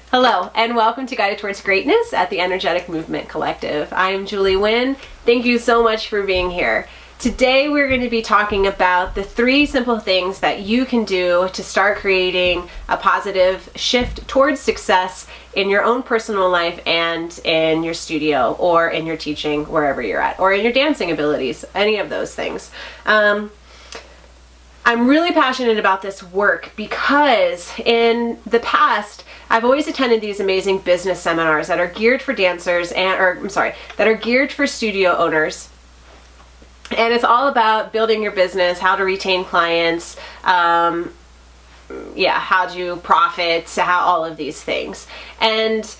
Hello, and welcome to Guided Towards Greatness at the Energetic Movement Collective. I'm Julie Wynn. Thank you so much for being here. Today we're going to be talking about the 3 simple things that you can do to start creating a positive shift towards success in your own personal life and in your studio or in your teaching, wherever you're at, or in your dancing abilities, any of those things. I'm really passionate about this work because in the past, I've always attended these amazing business seminars that are geared for dancers that are geared for studio owners. And it's all about building your business, how to retain clients, how to profit, how all of these things. And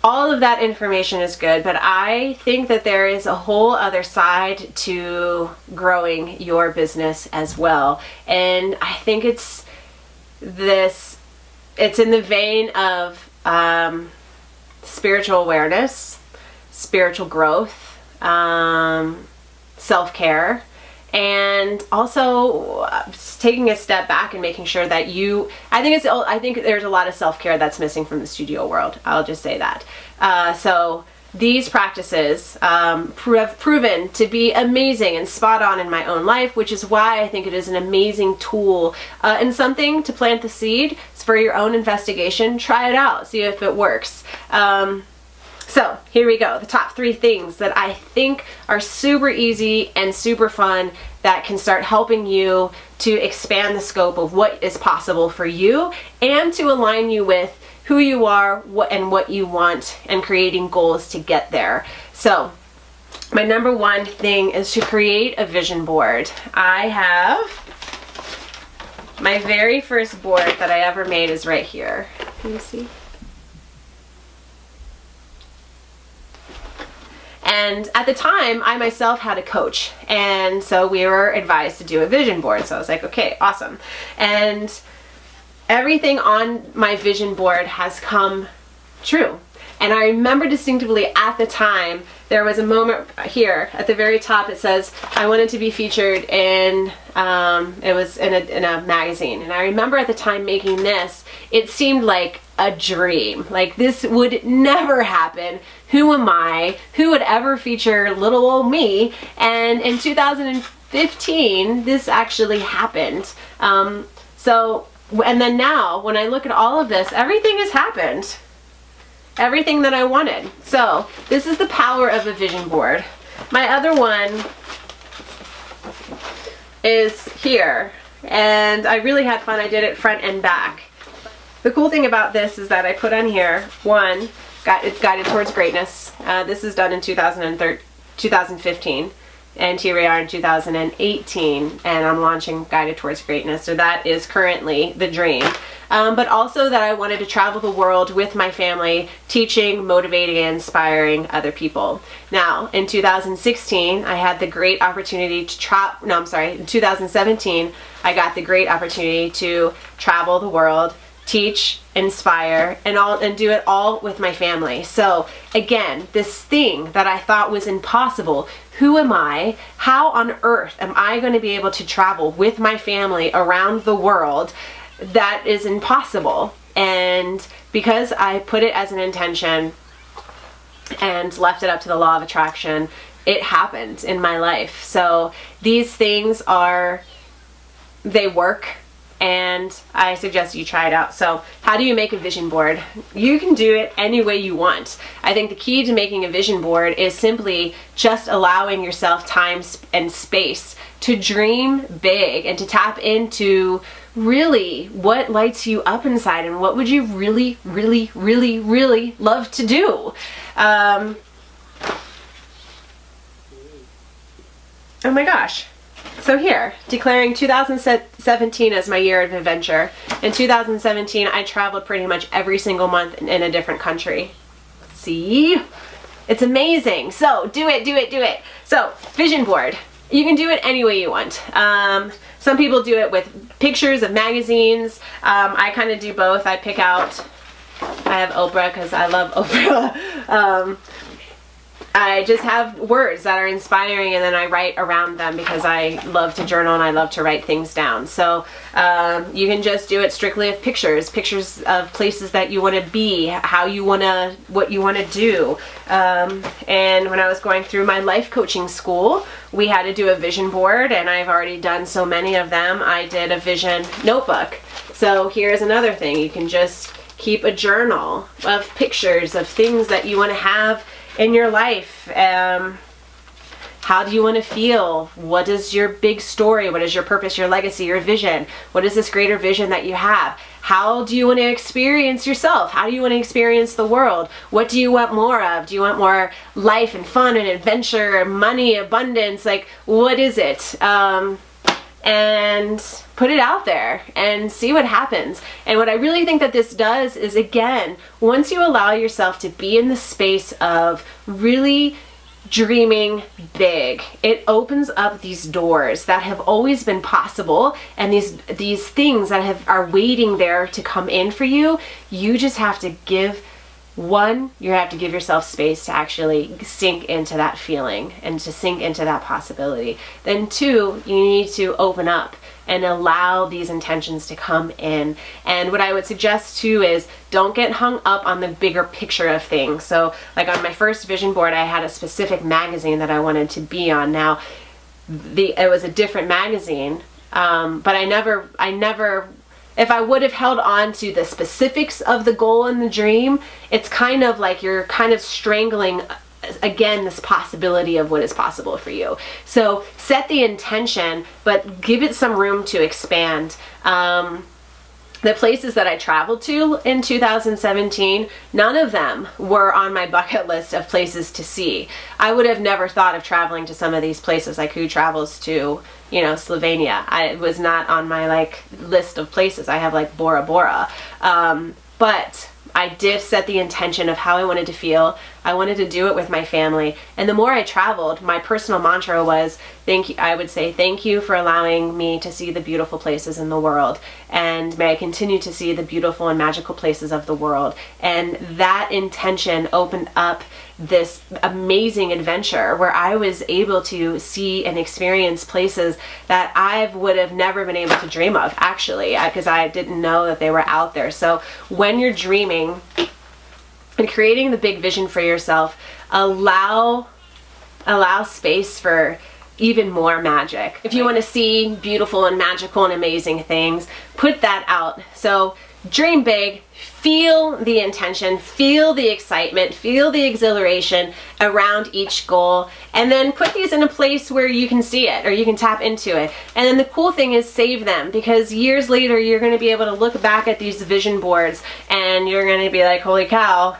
all of that information is good, but I think that there is a whole other side to growing your business as well. And I think it's in the vein of spiritual awareness, spiritual growth, self-care, and also taking a step back and making sure that I think there's a lot of self-care that's missing from the studio world. I'll just say that. So these practices have proven to be amazing and spot on in my own life, which is why I think it is an amazing tool and something to plant the seed for your own investigation. Try it out, see if it works. So here we go, the top 3 things that I think are super easy and super fun that can start helping you to expand the scope of what is possible for you and to align you with who you are, what you want, and creating goals to get there. So my number 1 thing is to create a vision board. I have my very first board that I ever made is right here. Can you see? And at the time, I myself had a coach, and so we were advised to do a vision board. So I was like, okay, awesome. And everything on my vision board has come true. And I remember distinctively at the time, there was a moment here at the very top. It says, I wanted to be featured in, it was in a magazine. And I remember at the time making this, it seemed like a dream. Like, this would never happen. Who am I? Who would ever feature little old me? And in 2015, this actually happened. And then now, when I look at all of this, everything has happened. Everything that I wanted. So this is the power of a vision board. My other one is here, and I really had fun. I did it front and back. The cool thing about this is that I put on here, it's Guided Towards Greatness. This is done in 2015. And here we are in 2018, and I'm launching Guided Towards Greatness. So that is currently the dream. But also that I wanted to travel the world with my family, teaching, motivating, and inspiring other people. Now, in 2016, I had the great opportunity in 2017, I got the great opportunity to travel the world, teach, inspire, and do it all with my family. So again, this thing that I thought was impossible, who am I? How on earth am I going to be able to travel with my family around the world? That is impossible. And because I put it as an intention and left it up to the law of attraction, it happened in my life. So these things they work. And I suggest you try it out. So how do you make a vision board? You can do it any way you want. I think the key to making a vision board is simply just allowing yourself time and space to dream big and to tap into really what lights you up inside and what would you really, really, really, really love to do. Oh my gosh. So here, declaring 2017 as my year of adventure. In 2017, I traveled pretty much every single month in a different country. See? It's amazing. So do it, do it, do it. So, vision board. You can do it any way you want. Some people do it with pictures of magazines. I kind of do both. I have Oprah because I love Oprah. I just have words that are inspiring, and then I write around them because I love to journal and I love to write things down. So you can just do it strictly of pictures of places that you want to be, what you want to do. And when I was going through my life coaching school, we had to do a vision board, and I've already done so many of them. I did a vision notebook. So here's another thing. You can just keep a journal of pictures of things that you want to have in your life. How do you want to feel? What is your big story? What is your purpose, your legacy, your vision? What is this greater vision that you have? How do you want to experience yourself? How do you want to experience the world? What do you want more of? Do you want more life and fun and adventure, money, abundance? Like, what is it? And put it out there and see what happens. And what I really think that this does is, again, once you allow yourself to be in the space of really dreaming big, it opens up these doors that have always been possible, and these things that are waiting there to come in for you. You just have to give you have to give yourself space to actually sink into that feeling and to sink into that possibility. Then 2, you need to open up and allow these intentions to come in. And what I would suggest too is, don't get hung up on the bigger picture of things. So like on my first vision board, I had a specific magazine that I wanted to be on. Now it was a different magazine, but I never if I would have held on to the specifics of the goal and the dream, it's kind of like you're kind of strangling, again, this possibility of what is possible for you. So set the intention, but give it some room to expand. The places that I traveled to in 2017, none of them were on my bucket list of places to see. I would have never thought of traveling to some of these places, like who travels to, Slovenia. It was not on my list of places. I have Bora Bora. But I did set the intention of how I wanted to feel. I wanted to do it with my family. And the more I traveled, my personal mantra was, I would say, thank you for allowing me to see the beautiful places in the world. And may I continue to see the beautiful and magical places of the world. And that intention opened up this amazing adventure where I was able to see and experience places that I would have never been able to dream of, actually, because I didn't know that they were out there. So when you're dreaming and creating the big vision for yourself, allow space for even more magic. If you want to see beautiful and magical and amazing things, put that out. So dream big, feel the intention, feel the excitement, feel the exhilaration around each goal, and then put these in a place where you can see it or you can tap into it. And then the cool thing is, save them, because years later you're going to be able to look back at these vision boards and you're going to be like, holy cow,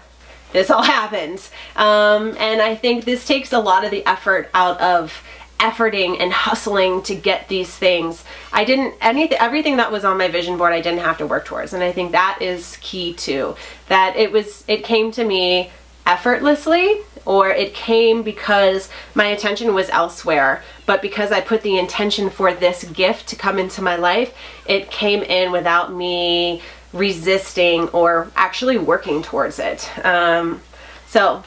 this all happened. And I think this takes a lot of the effort out of efforting and hustling to get these things. Everything that was on my vision board, I didn't have to work towards. And I think that is key too. That it came to me effortlessly, or it came because my attention was elsewhere. But because I put the intention for this gift to come into my life, it came in without me resisting or actually working towards it. So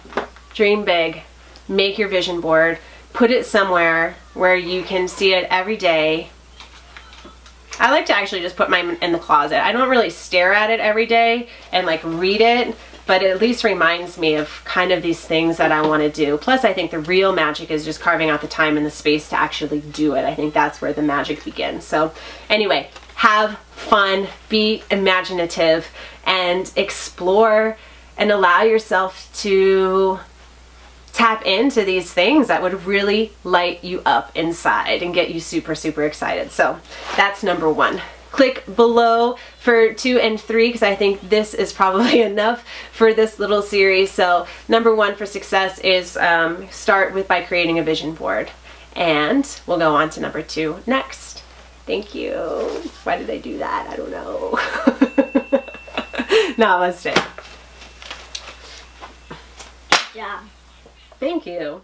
dream big, make your vision board, put it somewhere where you can see it every day. I like to actually just put mine in the closet. I don't really stare at it every day and read it, but it at least reminds me of kind of these things that I want to do. Plus, I think the real magic is just carving out the time and the space to actually do it. I think that's where the magic begins. So anyway, have fun, be imaginative, and explore and allow yourself to tap into these things that would really light you up inside and get you super, super excited. So that's number 1. Click below for 2 and 3, because I think this is probably enough for this little series. So number 1 for success is start by creating a vision board. And we'll go on to number 2 next. Thank you. Why did I do that? I don't know. Namaste. Yeah. Thank you.